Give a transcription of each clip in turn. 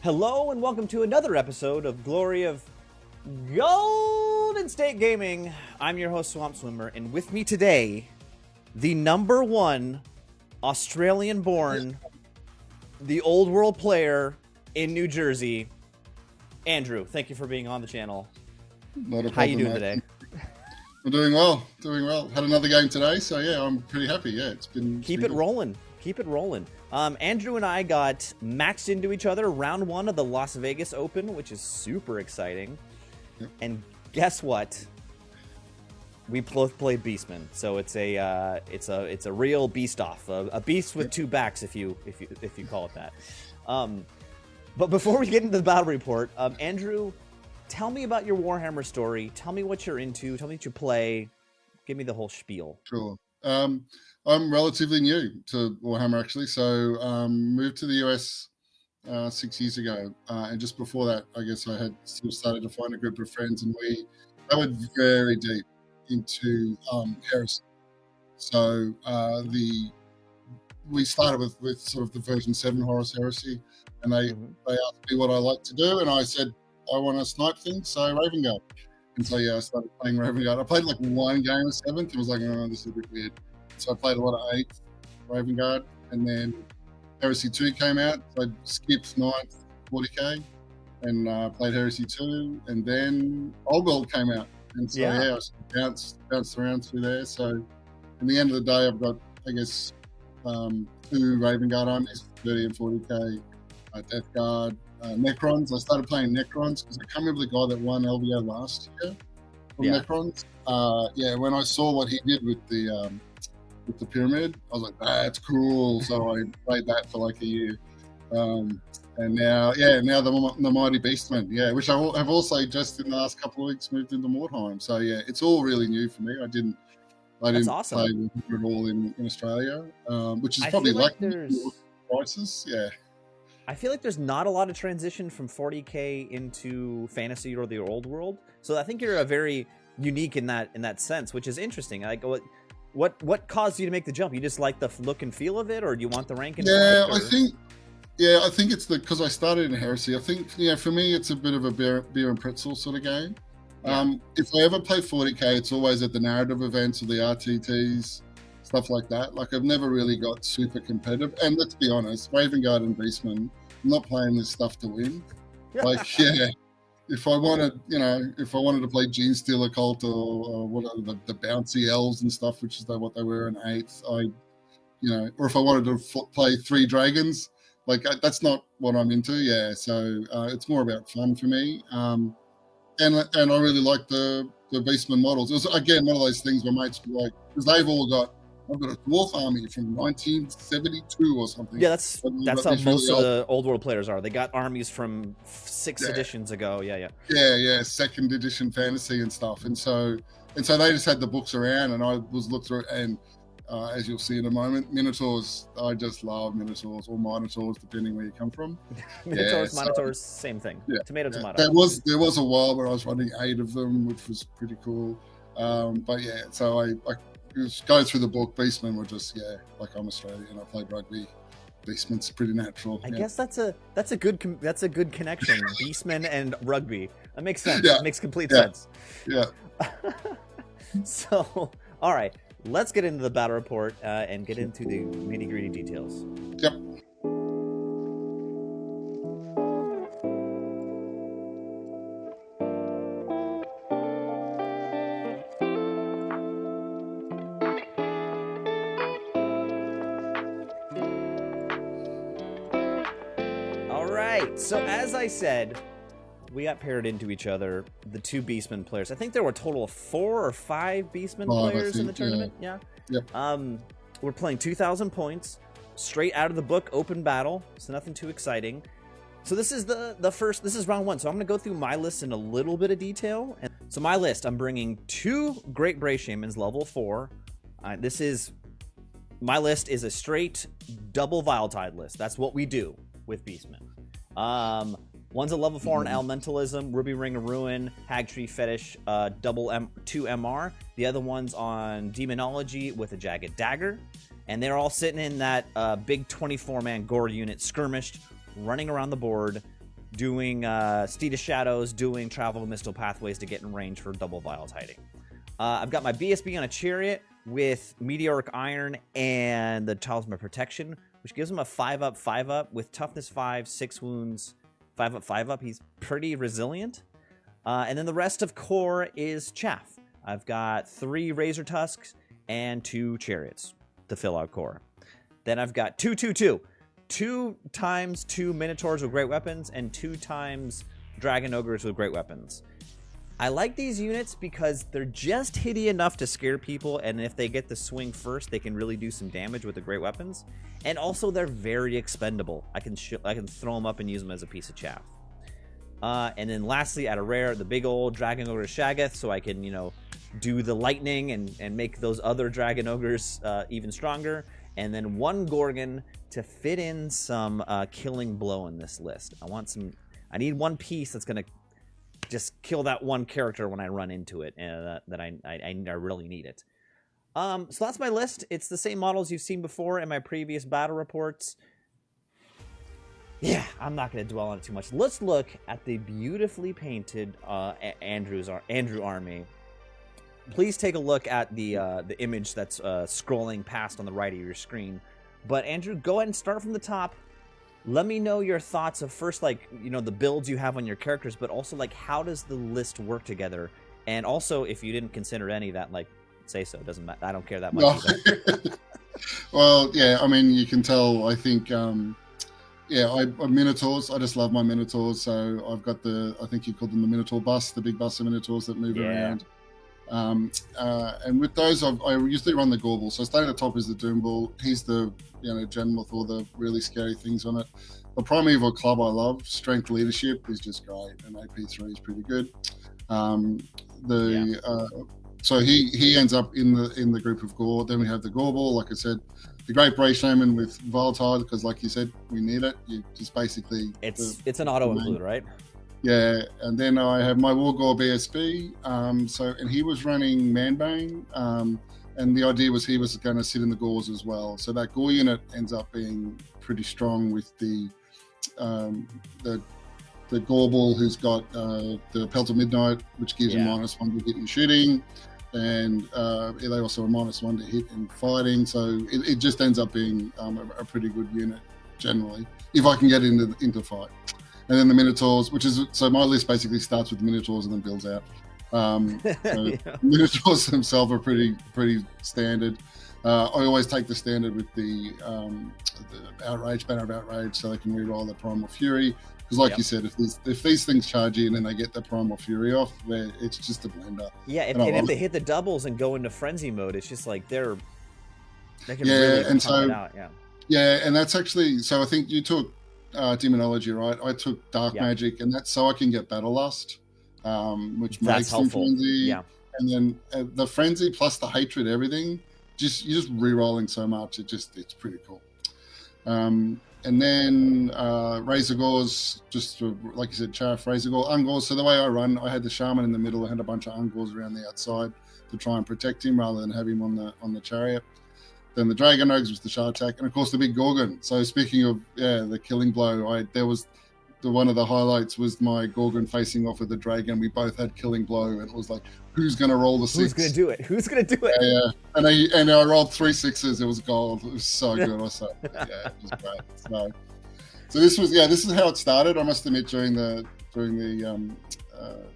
Hello and welcome to another episode of Glory of Golden State Gaming. I'm your host, Swamp Swimmer, and with me today, the #1 Australian-born, the old world player in New Jersey, Andrew. Thank you for being on the channel. Not a problem, How you doing mate. today? I'm doing well, Had another game today, so yeah, I'm pretty happy. Yeah, it's been... Keep it rolling. Keep it rolling. Andrew and I got maxed into each other round 1 of the Las Vegas Open, which is super exciting. Yep. And guess what? We both played Beastmen, so it's a real beast off, a beast with two backs, if you call it that. But before we get into the battle report, Andrew, tell me about your Warhammer story. Tell me what you're into. Tell me what you play. Give me the whole spiel. Sure. I'm relatively new to Warhammer, actually. So moved to the US 6 years ago. And just before that, I guess I had sort of started to find a group of friends, and we went very deep into heresy. So we started with sort of the version 7 Horus Heresy, and they asked me what I like to do, and I said, I want to snipe things, so Raven Guard. And so, yeah, I started playing Raven Guard. I played like one game of 7th. It was like, oh, this is a bit weird. So I played a lot of 8th Raven Guard, and then Heresy 2 came out. So I skipped 9th 40k and played Heresy 2, and then Old World came out. And so, yeah, I sort of bounced around through there. So in the end of the day, I've got, I guess, 2 Raven Guard armies, 30 and 40k, Death Guard, Necrons. I started playing Necrons because I can't remember the guy that won LVO last year from Necrons. When I saw what he did with the pyramid, I was like, that's cool. So I played that for like a year. And now the Mighty Beastmen, which I have also just in the last couple of weeks moved into Mordheim. So yeah, it's all really new for me. I didn't awesome. play it at all in Australia, which is probably like prices. Yeah. I feel like there's not a lot of transition from 40k into fantasy or the old world. So I think you're a very unique in that sense, which is interesting. Like what caused you to make the jump? You just like the look and feel of it, or do you want the rank and I think it's because I started in Heresy. I think for me it's a bit of a beer and pretzel sort of game. Yeah. If I ever play 40k, it's always at the narrative events or the RTTs, stuff like that. Like I've never really got super competitive. And let's be honest, Raven Guard and Beastmen, I'm not playing this stuff to win. Like, yeah, if I wanted to play Gene Stealer Cult or what are the bouncy elves and stuff, which is what they were in 8th, or if I wanted to play 3 dragons, like that's not what I'm into. Yeah, so it's more about fun for me. And I really like the Beastmen models. It was again one of those things where mates were like, because I've got a dwarf army from 1972 or something. Yeah, that's how most of the old world players are. They got armies from 6 editions ago. Yeah. 2nd edition fantasy and stuff. And so they just had the books around, and I was looked through it, and as you'll see in a moment, Minotaurs. I just love Minotaurs or Minotaurs, depending where you come from. Minotaurs, same thing. Yeah, tomato. There was a while where I was running 8 of them, which was pretty cool. But yeah, so I just go through the book. Beastmen were just like I'm Australian. I played rugby. Beastmen's pretty natural. I guess that's a good connection. Beastmen and rugby. That makes sense. It makes complete sense. Yeah. So, all right, let's get into the battle report and get into the nitty-gritty details. Yep. So as I said, we got paired into each other, the 2 Beastmen players. I think there were a total of 4 or 5 Beastmen players in the tournament. Yeah. Yep. We're playing 2,000 points, straight out of the book, open battle. So nothing too exciting. So this is the first. This is round 1. So I'm going to go through my list in a little bit of detail. And so my list, I'm bringing 2 Great Bray Shamans, level 4. My list is a straight double Viletide list. That's what we do with Beastmen. One's a level 4 in Elementalism, Ruby Ring of Ruin, Hag Tree Fetish, 2 MR. The other one's on Demonology with a Jagged Dagger. And they're all sitting in that big 24-man gore unit skirmished, running around the board, doing Steed of Shadows, doing Travel Mystical Pathways to get in range for double Vials Hiding. I've got my BSB on a Chariot with Meteoric Iron and the Talisman Protection, which gives him a 5-up, 5-up with Toughness 5, 6 wounds, 5-up, 5-up. He's pretty resilient. And then the rest of core is chaff. I've got 3 Razor Tusks and 2 Chariots to fill out core. Then I've got 2, 2, 2. 2 times 2 Minotaurs with great weapons and 2 times Dragon Ogres with great weapons. I like these units because they're just hitty enough to scare people, and if they get the swing first, they can really do some damage with the great weapons. And also, they're very expendable. I can throw them up and use them as a piece of chaff. And then lastly, at a rare, the big old Dragon Ogre Shaggoth, so I can, do the lightning and make those other Dragon Ogres even stronger. And then 1 Gorgon to fit in some killing blow in this list. I need 1 piece that's going to just kill that 1 character when I run into it, that I really need it. So that's my list. It's the same models you've seen before in my previous battle reports. Yeah, I'm not going to dwell on it too much. Let's look at the beautifully painted Andrew army. Please take a look at the image that's scrolling past on the right of your screen. But Andrew, go ahead and start from the top. Let me know your thoughts of first, the builds you have on your characters, but also, how does the list work together? And also, if you didn't consider any of that, say so. It doesn't matter. I don't care that much. No. Well, yeah, I mean, you can tell, I think, Minotaurs. I just love my Minotaurs. So I've got I think you called them the Minotaur bus, the big bus of Minotaurs that move around. And with those, I usually run the Gorbel. So starting at the top is the Doombull. He's the general with all the really scary things on it. The Primeval Club I love. Strength Leadership is just great, and AP3 is pretty good. So he ends up in the group of Gore. Then we have the Gorbel, like I said, the Great Bray Shaman with Volatile, because like you said, we need it. You just basically it's an auto include, right? Yeah, and then I have my Wargore BSB. And he was running Manbane, and the idea was he was going to sit in the Gores as well. So that Gore unit ends up being pretty strong with the Gorbel, who's got the Pelt of Midnight, which gives him -1 to hit and shooting, and they also are -1 to hit and fighting. So it just ends up being a pretty good unit generally, if I can get into fight. And then the Minotaurs, so my list basically starts with the Minotaurs and then builds out. Minotaurs themselves are pretty standard. I always take the standard with the Outrage, Banner of Outrage, so they can reroll the Primal Fury. Because like you said, if these things charge in and they get the Primal Fury off, it's just a blender. Yeah, if they hit the doubles and go into Frenzy mode, it's just they can really pump it out. Yeah, and that's actually, so I think you took Demonology, right? I took Dark Magic, and that's so I can get Battle Lust, which makes them Frenzy. Yeah. And then the Frenzy plus the Hatred, everything, you're just re-rolling so much. It's pretty cool. And then Razor Gores, just for, like you said, Chaff, Razor Gore, Ungors. So the way I run, I had the Shaman in the middle. I had a bunch of Ungors around the outside to try and protect him rather than have him on the Chariot. Then the Dragon Ogres was the Shard Attack, and of course the big Gorgon. So speaking of the killing blow, there was one of the highlights was my Gorgon facing off with the Dragon. We both had killing blow, and it was like, who's going to roll the 6? Who's going to do it? Who's going to do it? Yeah, and I rolled 3 6s. It was gold. It was so good. I was it was great. So this is how it started. I must admit, during the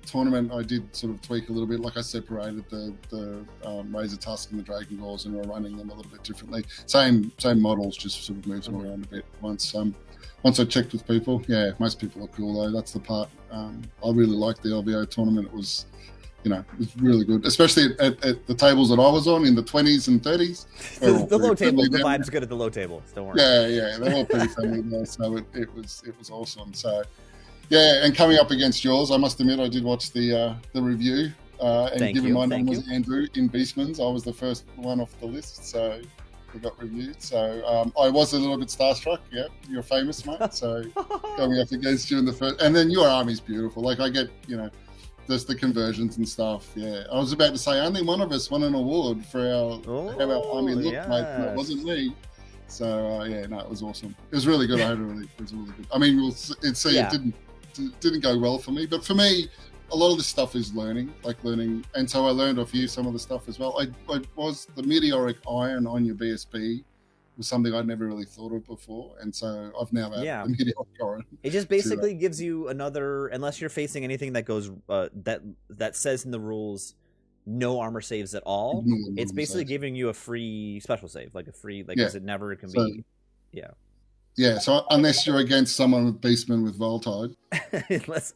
tournament, I did sort of tweak a little bit. Like I separated the Razor Tusk and the Dragon Gores, and we're running them a little bit differently. Same models, just sort of moves them around a bit. Once I checked with people, most people are cool though. That's the part. I really liked the LVO tournament. It was, it was really good, especially at the tables that I was on in the 20s and 30s. The low table, the vibe's good at the low table. Don't worry. Yeah, they're all pretty friendly there. So it was awesome. So. Yeah, and coming up against yours, I must admit I did watch the review. And given my name was Andrew in Beastmen's, I was the first one off the list, so we got reviewed. So I was a little bit starstruck. Yeah, you're famous, mate. So coming up against you in the first, and then your army's beautiful. I get just the conversions and stuff. Yeah, I was about to say only one of us won an award for how our army looked, mate, and it wasn't me. So it was awesome. It was really good. It was really good. I mean, it didn't go well for me. But for me, a lot of this stuff is learning, and so I learned off you some of the stuff as well. I was the meteoric iron on your BSB was something I'd never really thought of before, and so I've now added the meteoric iron. It just basically gives you another, unless you're facing anything that goes that says in the rules no armor saves at all. It's basically giving you a free special save, like a free, like because it never can be. Yeah, so unless you're against someone with Beastmen with Voltide.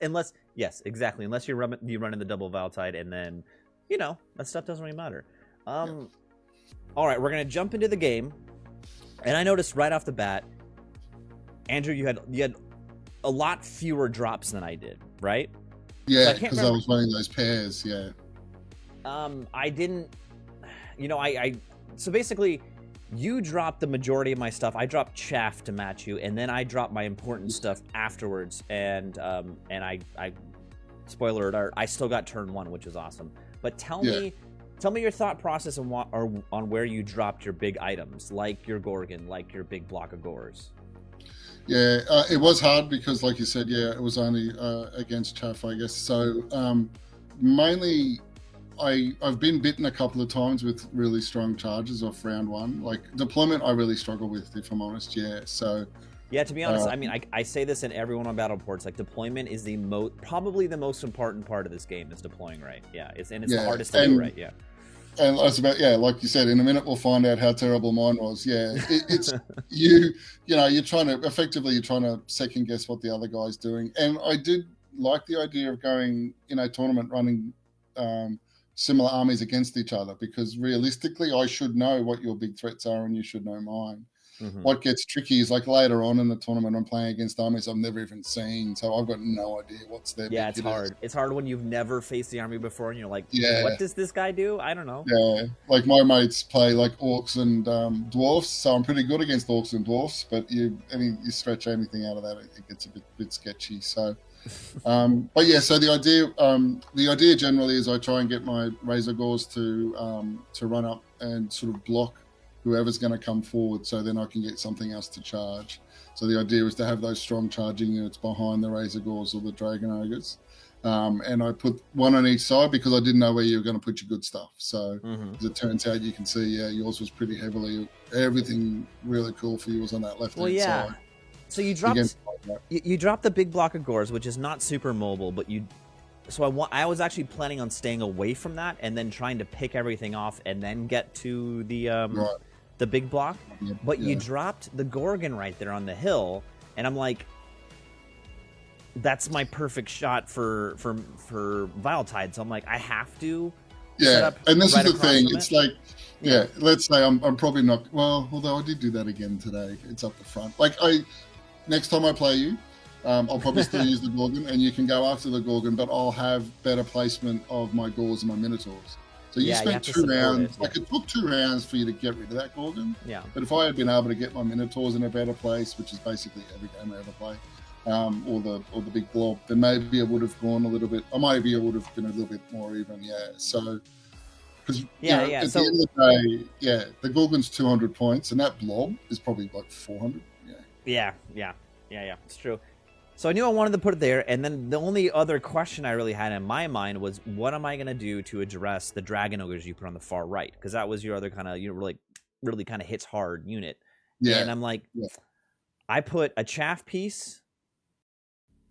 unless yes, exactly. Unless you run in the double Voltide, and then, that stuff doesn't really matter. All right, we're going to jump into the game. And I noticed right off the bat, Andrew, you had a lot fewer drops than I did, right? Yeah, because I was running those pairs, I didn't, so basically, you dropped the majority of my stuff. I dropped chaff to match you, and then I dropped my important stuff afterwards. And I spoiler alert, I still got turn 1, which is awesome. But tell me your thought process on where you dropped your big items, like your Gorgon, like your big block of Gores. Yeah, it was hard because, like you said, it was only against chaff, I guess. So mainly, I've been bitten a couple of times with really strong charges off round 1. Like deployment, I really struggle with, if I'm honest. So. Yeah, to be honest, I mean, I say this in every one of my battle reports. Like deployment is probably the most important part of this game is deploying right. Yeah, it's the hardest to do right. Yeah. And that's about like you said. In a minute, we'll find out how terrible mine was. Yeah, it's you're trying to second guess what the other guy's doing. And I did like the idea of going tournament running similar armies against each other, because realistically, I should know what your big threats are, and you should know mine. Mm-hmm. What gets tricky is like later on in the tournament, I'm playing against armies I've never even seen, so I've got no idea what's their. Yeah, it's hard. It's hard when you've never faced the army before, and you're like, what does this guy do? I don't know. Yeah, like my mates play like orcs and dwarfs, so I'm pretty good against orcs and dwarfs. But you stretch anything out of that, I think it's a bit sketchy. So, but yeah, so the idea generally is I try and get my Razor Gores to run up and sort of block whoever's going to come forward, so then I can get something else to charge. So the idea is to have those strong charging units behind the Razor Gores or the Dragon Ogres. And I put one on each side because I didn't know where you were going to put your good stuff. So as it turns out, you can see, yours was pretty heavily, everything really cool for you was on that left-hand side. So you dropped the big block of Gores, which is not super mobile, but I was actually planning on staying away from that and then trying to pick everything off and then get to the big block. But you dropped the Gorgon right there on the hill, and I'm like, that's my perfect shot for Viletide. So I'm like, I have to. Set up and this is the thing. It's like, let's say I'm probably not. Well, although I did do that again today. It's up the front. Like next time I play you, I'll probably still use the Gorgon, and you can go after the Gorgon, but I'll have better placement of my Gores and my Minotaurs. So you spent 2 rounds. It took 2 rounds for you to get rid of that Gorgon. Yeah. But if I had been able to get my Minotaurs in a better place, which is basically every game I ever play, or the big blob, then maybe I would have gone a little bit. Or maybe I would have been a little bit more even. Yeah. So. Because at the end of the day, the Gorgon's 200 points, and that blob is probably like 400. Yeah. It's true. So I knew I wanted to put it there, and then the only other question I really had in my mind was, what am I going to do to address the Dragon Ogres you put on the far right? Because that was your other kind of, really kind of hits hard unit. Yeah. And I'm like, I put a chaff piece,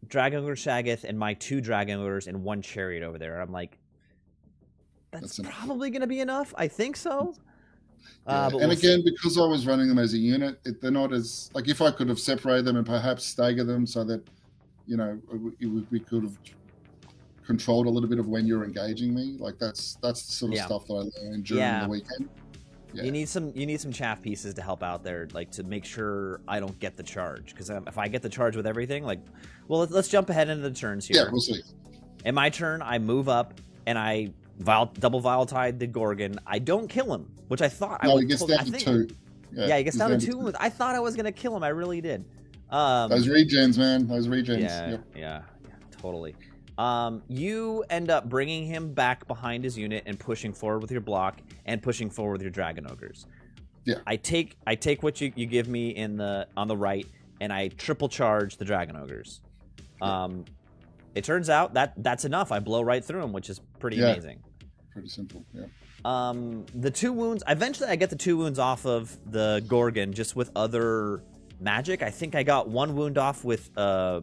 Dragon Ogre Shaggoth, and my 2 Dragon Ogres and 1 Chariot over there. I'm like, that's probably going to be enough. I think so. And again, because I was running them as a unit, they're not as, like, if I could have separated them and perhaps stagger them so that, we could have controlled a little bit of when you're engaging me. Like that's the sort of stuff that I learned during the weekend. Yeah. You need some chaff pieces to help out there, like to make sure I don't get the charge. Because if I get the charge with everything, let's jump ahead into the turns here. Yeah, we'll see. In my turn, I move up and I double Viletide the Gorgon. I don't kill him, which I thought I would. No, he gets down to 2. Yeah, he gets down to 2. I thought I was going to kill him. I really did. Those regens, man. Those regens. Yeah, totally. You end up bringing him back behind his unit and pushing forward with your block and pushing forward with your Dragon Ogres. Yeah. I take what you give me on the right, and I triple charge the Dragon Ogres. it turns out that's enough. I blow right through them, which is pretty amazing. Pretty simple, yeah. The 2 wounds, eventually I get the 2 wounds off of the Gorgon just with other magic. I think I got 1 wound off with a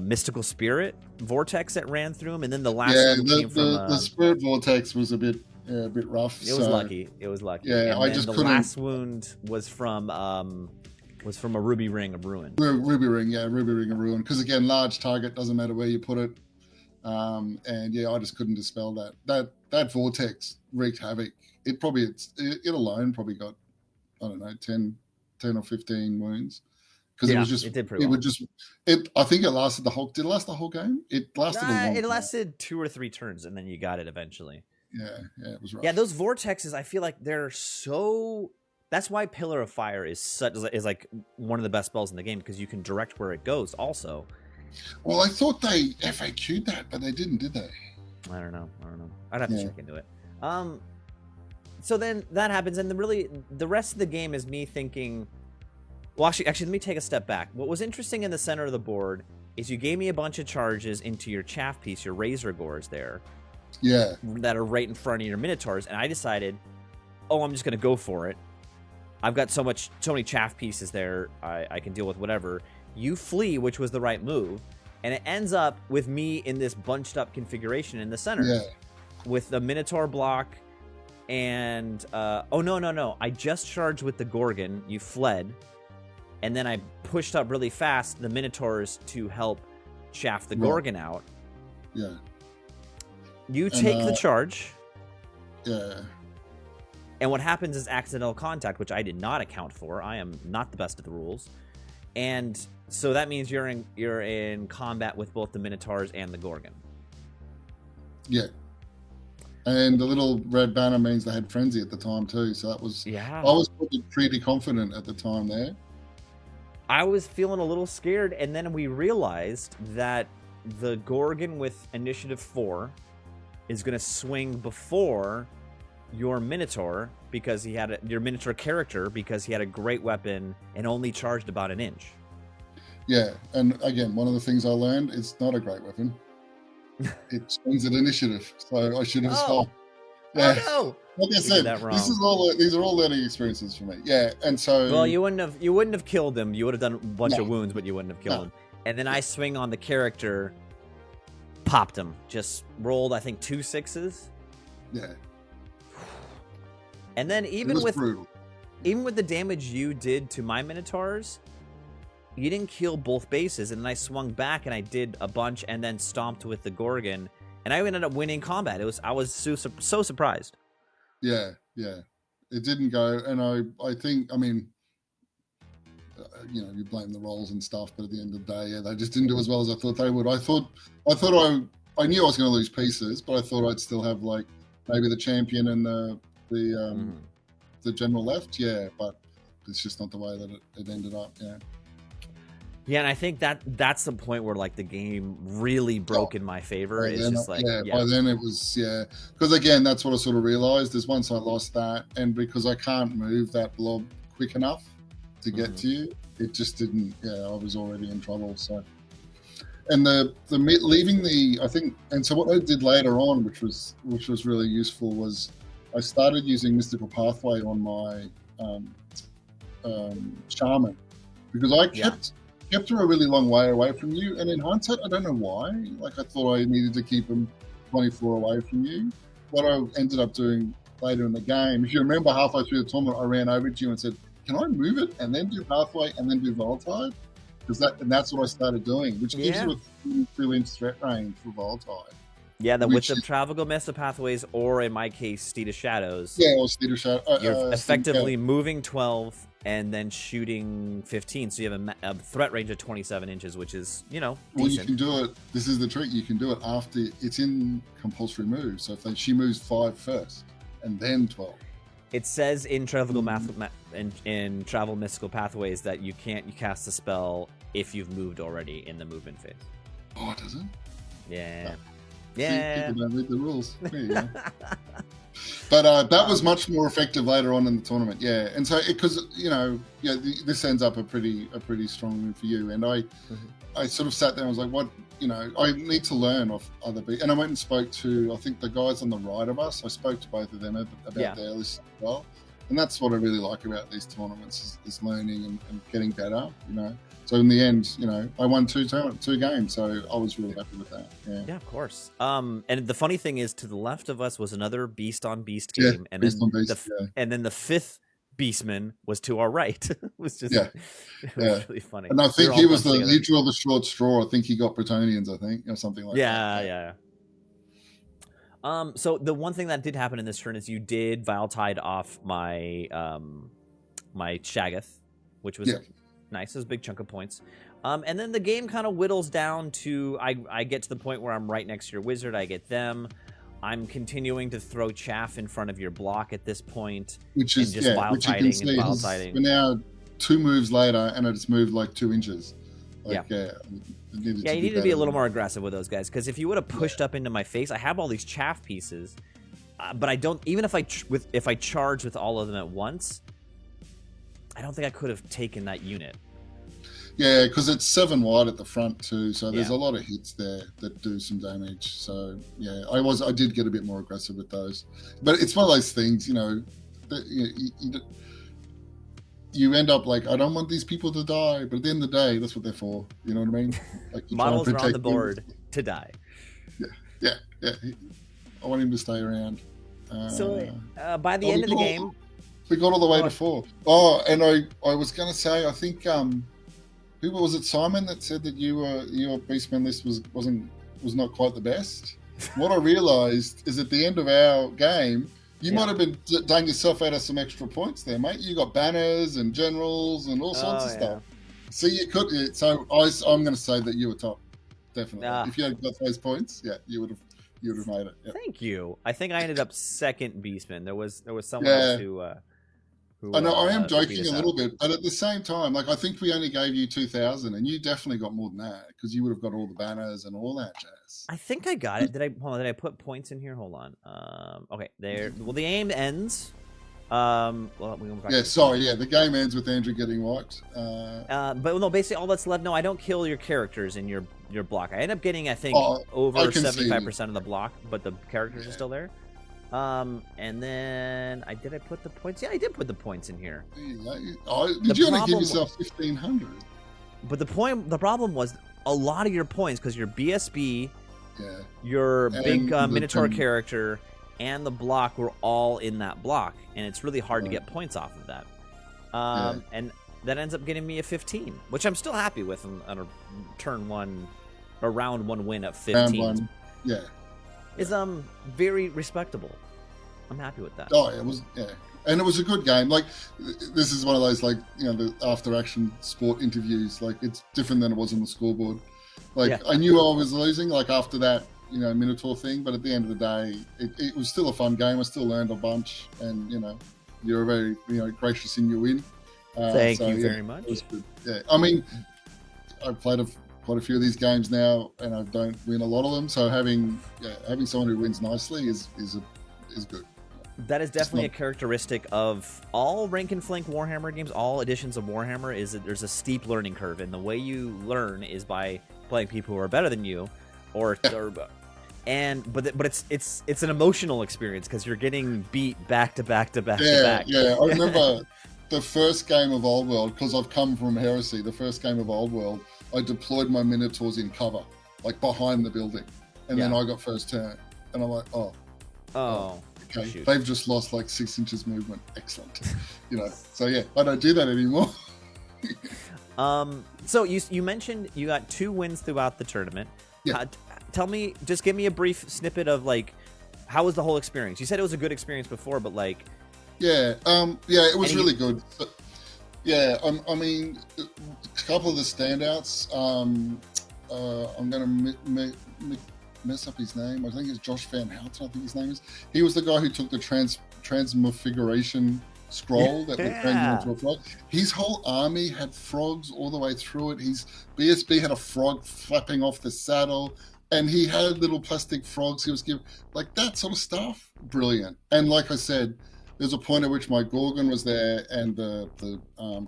mystical spirit vortex that ran through him, and then the last one came from the spirit vortex was a bit rough. It was lucky. It was lucky. Yeah, and I just couldn't. The last wound was from a ruby ring of ruin. Ruby ring of ruin. Because again, large target, doesn't matter where you put it. And yeah, I just couldn't dispel that. That vortex wreaked havoc. It alone probably got, I don't know, 10 or 15 wounds. Because it was just, it did pretty well. I think it lasted did it last the whole game? It lasted a long time. It lasted 2 or 3 turns, and then you got it eventually. Yeah, it was rough. Yeah, those vortexes, I feel like they're so. That's why Pillar of Fire is like one of the best spells in the game, because you can direct where it goes. Also, well, I thought they FAQ'd that, but they didn't, did they? I don't know. I'd have to check into it. So then that happens, and the rest of the game is me thinking. Well, actually, let me take a step back. What was interesting in the center of the board is you gave me a bunch of charges into your chaff piece, your razor gores there. Yeah. That are right in front of your minotaurs, and I decided, I'm just gonna go for it. I've got so many chaff pieces there, I can deal with whatever. You flee, which was the right move, and it ends up with me in this bunched up configuration in the center. Yeah. With the minotaur block, and no. I just charged with the Gorgon, you fled, and then I pushed up really fast the minotaurs to help chaff the Gorgon out. Yeah. You take the charge. Yeah. And what happens is accidental contact, which I did not account for. I am not the best at the rules. And so that means you're in combat with both the Minotaurs and the Gorgon. Yeah. And the little red banner means they had frenzy at the time too. So that was I was probably pretty confident at the time there. I was feeling a little scared, and then we realized that the Gorgon with initiative 4 is going to swing before your Minotaur because your Minotaur character, because he had a great weapon and only charged about an inch. Yeah, and again, one of the things I learned, it's not a great weapon. It swings at initiative, so I should have stopped. Yeah. Oh no! Like I said, these are all learning experiences for me. Yeah, and so you wouldn't have killed him. You would have done a bunch of wounds, but you wouldn't have killed him. And then I swing on the character, popped him. Just rolled, I think, 2 6s. Yeah. And then even with the damage you did to my Minotaurs, you didn't kill both bases. And then I swung back and I did a bunch and then stomped with the Gorgon, and I ended up winning combat. I was so surprised. Yeah. It didn't go, and I think, I mean, you blame the rolls and stuff, but at the end of the day, they just didn't do as well as I thought they would. I knew I was going to lose pieces, but I thought I'd still have like maybe the champion and the general left. Yeah, but it's just not the way that it ended up. Yeah. Yeah, and I think that's the point where like the game really broke in my favor. It's just like by then it was because again that's what I sort of realized is once I lost that, and because I can't move that blob quick enough to get to you, it just didn't. Yeah, I was already in trouble. So, and the leaving I think, and so what I did later on, which was really useful, was I started using Mystical Pathway on my Shaman because I kept her a really long way away from you, and in hindsight, I don't know why. Like I thought I needed to keep them 24 away from you. What I ended up doing later in the game, if you remember, halfway through the tournament, I ran over to you and said, "Can I move it and then do Pathway and then do Volatile?" That's what I started doing, which gives you a 2-inch threat range for Volatile. Yeah, with the Travel Mesa Pathways, or in my case, Steed of Shadows. Yeah, or Steed of Shadows. You're effectively moving 12 and then shooting 15, so you have a threat range of 27 inches, which is, decent. Well, you can do it. This is the trick. You can do it after it's in compulsory moves. So if she moves 5 first, and then 12. It says in Travel Mystical Pathways that you cast the spell if you've moved already in the movement phase. Oh, does it? Yeah. Yeah. See, people don't read the rules. There you go. But that was much more effective later on in the tournament, yeah. And so, because this ends up a pretty strong win for you. And I sort of sat there and was like, what, I need to learn off other people. And I went and spoke to, I think, the guys on the right of us. I spoke to both of them about their list as well. And that's what I really like about these tournaments is learning and getting better, So in the end, I won two games, so I was really happy with that. Yeah, of course. And the funny thing is, to the left of us was another Beast on Beast game, and then the fifth Beastman was to our right. It was just it was really funny. And I think he drew the short straw. I think he got Bretonians, or something like that. Yeah. So the one thing that did happen in this turn is you did Viletide off my my Shaggoth, which was nice. It was a big chunk of points. And then the game kind of whittles down to I get to the point where I'm right next to your wizard. I get them. I'm continuing to throw chaff in front of your block at this point, which is just Viletiding and Viletiding. We're now 2 moves later, and it's moved like 2 inches. You need to be a little more aggressive with those guys, because if you would have pushed up into my face, I have all these chaff pieces, but I don't. Even if I charge with all of them at once, I don't think I could have taken that unit. Yeah, because it's 7 wide at the front too, so there's a lot of hits there that do some damage. So yeah, I did get a bit more aggressive with those, but it's one of those things, you end up like, I don't want these people to die, but at the end of the day, that's what they're for. You know what I mean? Like, models are on the board to die. Yeah. I want him to stay around. So by the end of the game, we got all the way to 4. Oh, and I was going to say, I think who was it? Simon that said that your Beastman list was not quite the best. What I realised is at the end of our game, you might have been done yourself out of some extra points there, mate. You got banners and generals and all sorts of stuff. So you could. So I'm going to say that you were top, definitely. If you had got those points, you would have made it. Yep. Thank you. I think I ended up second Beastman. There was someone else who I know I am joking a little bit, but at the same time, like, I think we only gave you 2,000, and you definitely got more than that because you would have got all the banners and all that jazz. I think I got it. Did I put points in here? Hold on. Okay, there. Well, the game ends. The game ends with Andrew getting wiped. But no, basically all that's left. No, I don't kill your characters in your block. I end up getting, I think, over 75% of the block, but the characters are still there. And then I put the points. Yeah, I did put the points in here. Did you only give yourself 1,500? But the problem was a lot of your points, because your BSB, your big Minotaur character, and the block were all in that block, and it's really hard to get points off of that. And that ends up getting me a 15, which I'm still happy with on a turn 1 or round 1 win at 15. Round 1, is very respectable. I'm happy with that. Oh, it was, and it was a good game. Like, this is one of those, like, the after action sport interviews. Like, it's different than it was on the scoreboard. Like, I knew I was losing, like, after that, Minotaur thing, but at the end of the day, it was still a fun game. I still learned a bunch, and you're very gracious in your win. Thank you very much. It was good. Yeah, I mean, I've played quite a few of these games now, and I don't win a lot of them. So having someone who wins nicely is good. That is definitely a characteristic of all rank and flank Warhammer games. All editions of Warhammer is that there's a steep learning curve, and the way you learn is by playing people who are better than you, but it's an emotional experience because you're getting beat back to back to back to back. Yeah, I remember the first game of Old World, because I've come from Heresy. The first game of Old World, I deployed my Minotaurs in cover, like behind the building, and then I got first turn, and I'm like, okay, shoot. They've just lost like 6 inches movement. Excellent, So I don't do that anymore. So you mentioned you got 2 wins throughout the tournament. Yeah. Just give me a brief snippet of, like, how was the whole experience? You said it was a good experience before, but like. It was really good. But, I mean, a couple of the standouts. I'm going to mess up his name. I think it's Josh Van Houten, I think his name is. He was the guy who took the transmigration scroll that would turn you into a frog. His whole army had frogs all the way through it. His BSB had a frog flapping off the saddle. and he had little plastic frogs he was giving, like that sort of stuff. Brilliant. And like I said, there's a point at which my Gorgon was there and the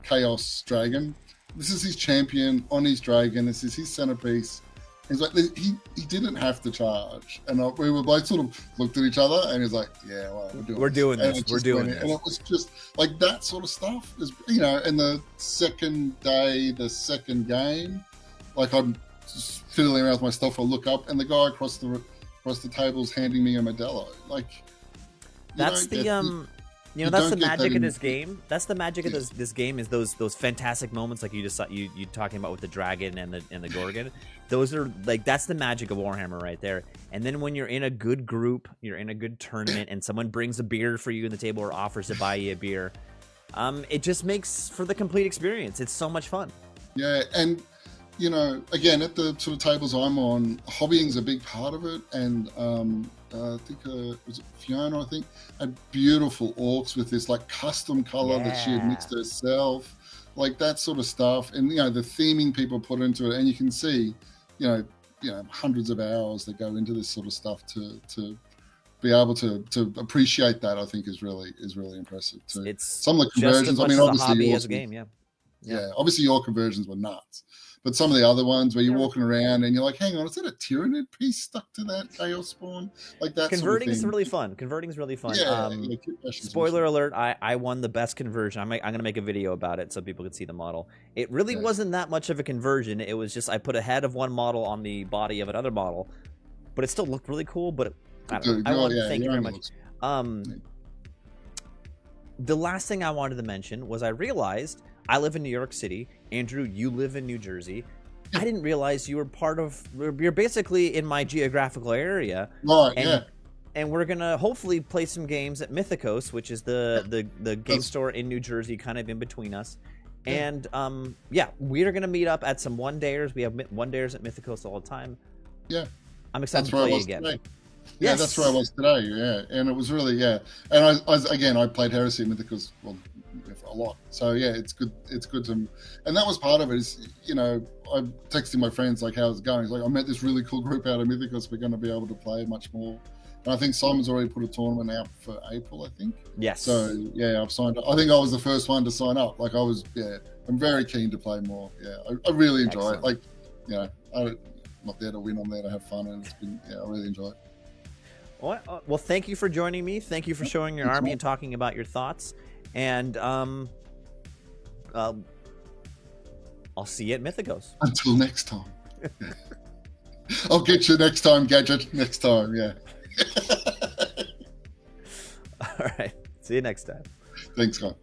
Chaos Dragon. This is his champion on his dragon. This is his centerpiece. He's like, he didn't have to charge. And we were both sort of looked at each other and he's like, yeah, well, we're doing this. We're doing this. And it was just like that sort of stuff. Is, you know, in the second day, the second game, like I'm just fiddling around with my stuff. I look up and the guy across the table's handing me a Modelo. Like, that's the you know, that's the magic of this game. That's the magic of this game is those fantastic moments like you just you talking about with the dragon and the Gorgon. Those are like, that's the magic of Warhammer right there. And then when you're in a good group, you're in a good tournament, and someone brings a beer for you in the table or offers to buy you a beer, it just makes for the complete experience. It's so much fun. Yeah, and you know, again, at the sort of tables I'm on, hobbying's a big part of it, and I think was it Fiona? I think had beautiful orcs with this like custom color that she had mixed herself, like that sort of stuff. And you know, the theming people put into it, and you can see, you know, hundreds of hours that go into this sort of stuff to be able to appreciate that. I think is really impressive too. It's some of the conversions. I mean, obviously, as a game, yeah. Obviously, your conversions were nuts. But some of the other ones where you're walking around and you're like, hang on, is that a Tyranid piece stuck to that Chaos Spawn? Like that. Converting is sort of really fun. Converting is really fun. Yeah, spoiler alert, I won the best conversion. I'm going to make a video about it so people can see the model. It really wasn't that much of a conversion. It was just I put a head of one model on the body of another model, but it still looked really cool. But I don't know. I want to thank you very much. The last thing I wanted to mention was I realized I live in New York City. Andrew, you live in New Jersey. I didn't realize you were you're basically in my geographical area. Right, And we're going to hopefully play some games at Mythicos, which is the game store in New Jersey, kind of in between us. And we're going to meet up at some one-dayers. We have one-dayers at Mythicos all the time. Yeah. I'm excited to play again. Today. Yeah, that's where I was today. Yeah, and it was really And I played Heresy at Mythicos a lot. So yeah, it's good. It's good to, and that was part of it. Is, you know, I'm texting my friends like, how's it going? It's like, I met this really cool group out of Mythicos. We're going to be able to play much more. And I think Simon's already put a tournament out for April, I think. Yes. So yeah, I've signed up. I think I was the first one to sign up. Like I was, I'm very keen to play more. Yeah, I really enjoy it. Like, you know, I'm not there to win. I'm there to have fun, and it's been, I really enjoy it. Well, thank you for joining me. Thank you for showing your army and talking about your thoughts. And I'll see you at Mythicos. Until next time. I'll get you next time, Gadget. Next time, yeah. All right. See you next time. Thanks, guys.